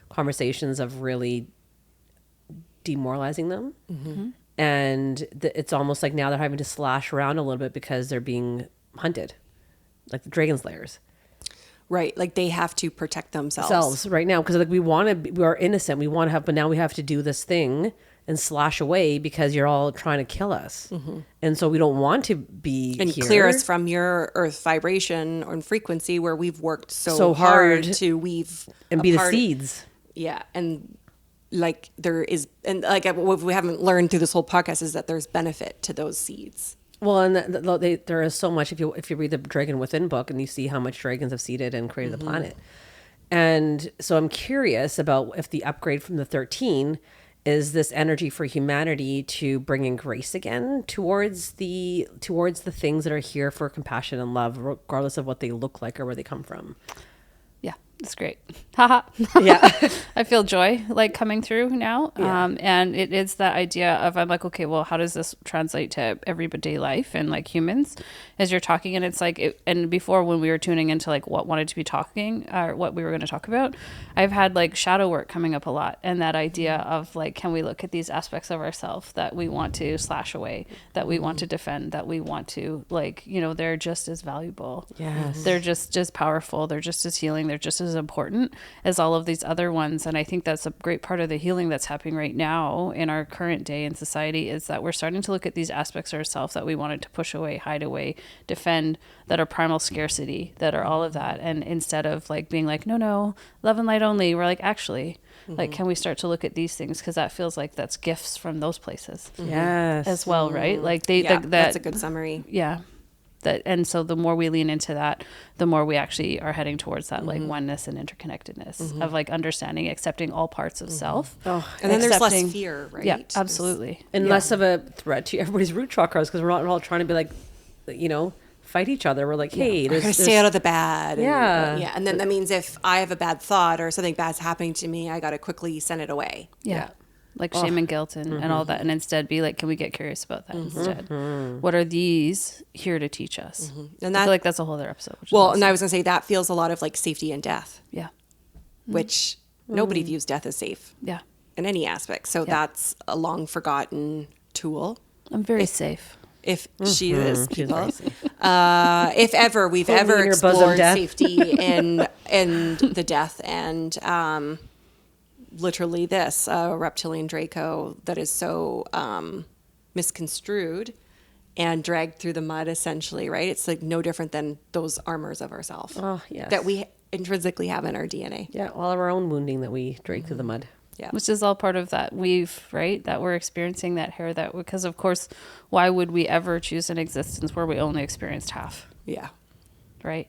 conversations of really demoralizing them. And it's almost like now they're having to slash around a little bit because they're being hunted, like the dragon slayers. Right, like they have to protect themselves. Right now, because like we are innocent, we want to have, but now we have to do this thing and slash away because you're all trying to kill us, and so we don't want to be And here. clear us from your earth vibration or frequency where we've worked so hard to weave and a be the part- seeds. Yeah, and like there is, and like what we haven't learned through this whole podcast is that there's benefit to those seeds. Well, and there is so much if you read the Dragon Within book and you see how much dragons have seeded and created the planet. And so I'm curious about if the upgrade from the 13 is this energy for humanity to bring in grace again towards the things that are here for compassion and love, regardless of what they look like or where they come from. Yeah, It's great. Haha. Yeah. I feel joy like coming through now. Yeah. And it is that idea of, I'm like, okay, well, how does this translate to everyday life and like humans as you're talking? And it's like, and before when we were tuning into like what wanted to be talking or what we were going to talk about, I've had like shadow work coming up a lot. And that idea of like, can we look at these aspects of ourselves that we want to slash away, that we want to defend, that we want to like, you know, they're just as valuable. Yes. They're just as powerful. They're just as healing. They're just as important as all of these other ones. And I think that's a great part of the healing that's happening right now in our current day in society, is that we're starting to look at these aspects of ourselves that we wanted to push away, hide away, defend, that are primal scarcity, that are all of that. And instead of like being like, no, love and light only, we're like, actually, like, can we start to look at these things? Because that feels like that's gifts from those places Yes. as well, right? Like that's a good summary. Yeah. And so the more we lean into that, the more we actually are heading towards that like oneness and interconnectedness of like understanding, accepting all parts of self. Oh, And then there's less accepting- fear, right? Yeah, absolutely. and less of a threat to everybody's root chakras, because we're not all trying to be like, you know, fight each other. We're like, hey, I gotta stay out of the bad. Yeah. Yeah. And then that means if I have a bad thought or something bad's happening to me, I got to quickly send it away. Yeah. Like shame and guilt and all that. And instead be like, can we get curious about that instead? What are these here to teach us? And I that, feel like that's a whole other episode. Which is well, awesome. and I was going to say that feels a lot of like safety and death, Yeah. which nobody views death as safe Yeah. in any aspect. So that's a long forgotten tool. I'm very safe. If she is, She's people. very safe. If ever we've Put me ever in your bosom, explored death. safety and the death and literally this reptilian Draco that is so misconstrued and dragged through the mud, essentially, right? It's like no different than those armors of ourselves Oh, yes. that we intrinsically have in our DNA. Yeah, all of our own wounding that we drag through the mud. Yeah. Which is all part of that weave, right? That we're experiencing that hair, that because of course, why would we ever choose an existence where we only experienced half, Yeah. right?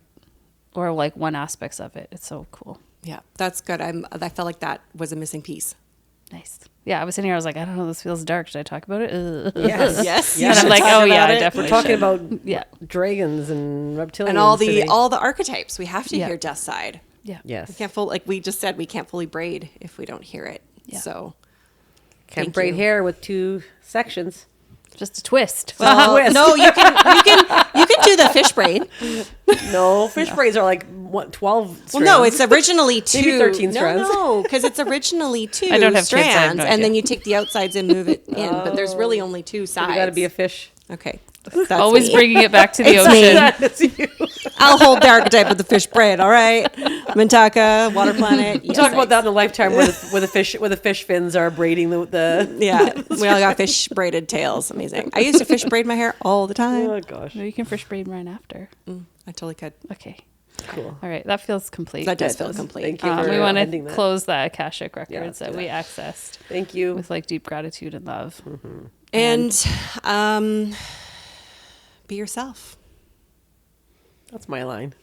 Or like one aspects of it. It's so cool. Yeah. That's good. I felt like that was a missing piece. Nice. Yeah, I was sitting here. I was like, I don't know. This feels dark. Should I talk about it? Ugh. Yes. Yes. Yeah, And I'm should like, talk oh yeah, about I it. definitely We're talking should. about Yeah. dragons and reptilians And all today. the archetypes. We have to Yeah. hear death side. Yeah. Yes. We can't fully, like we just said, we can't fully braid if we don't hear it. Yeah. So Can't Thank braid you. hair with 2 sections. Just a twist. well, no, you can do the fish braid. No, fish braids are like what, 12 Well, strands. no, it's originally 2. Maybe 13 strands. No, because it's originally 2 I don't have kids, I have strands, no and then idea. you take the outsides and move it in. But there's really only 2 sides. You got to be a fish. Okay. That's Always me. bringing it back to the It's me. ocean. That's you. I'll hold the archetype of the fish braid. All right, Mintaka, Water Planet. We'll talk about that in a lifetime where the fish fins are braiding the Yeah, we all got fish braided tails. Amazing. I used to fish braid my hair all the time. Oh gosh. No, you can fish braid right after. I totally could. Okay. Cool. All right. That feels complete. That does That feel does. complete. Thank you for We want ending to that. close the Akashic records let's that do we that. accessed Thank you. with like deep gratitude and love. And be yourself. That's my line.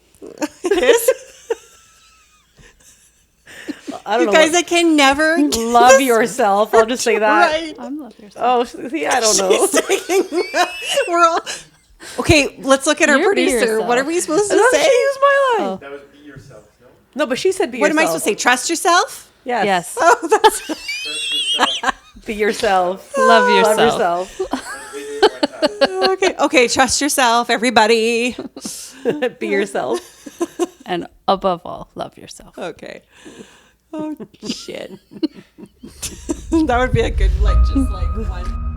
You guys, I can never Love yourself. I'll just say that. Right. I'm love yourself. Oh, see, I don't know. We're all okay. Let's look at our You're be producer. yourself. What are we supposed to She say? used my line. Oh. That was be yourself, no? No, but she said be What am I yourself. supposed to say? Trust yourself. Yes. Yes. Trust yourself. Be yourself. Love Love yourself. yourself. Read it one time. Okay. Trust yourself, everybody. Be yourself. And above all, love yourself. Okay. Oh shit. That would be a good just one.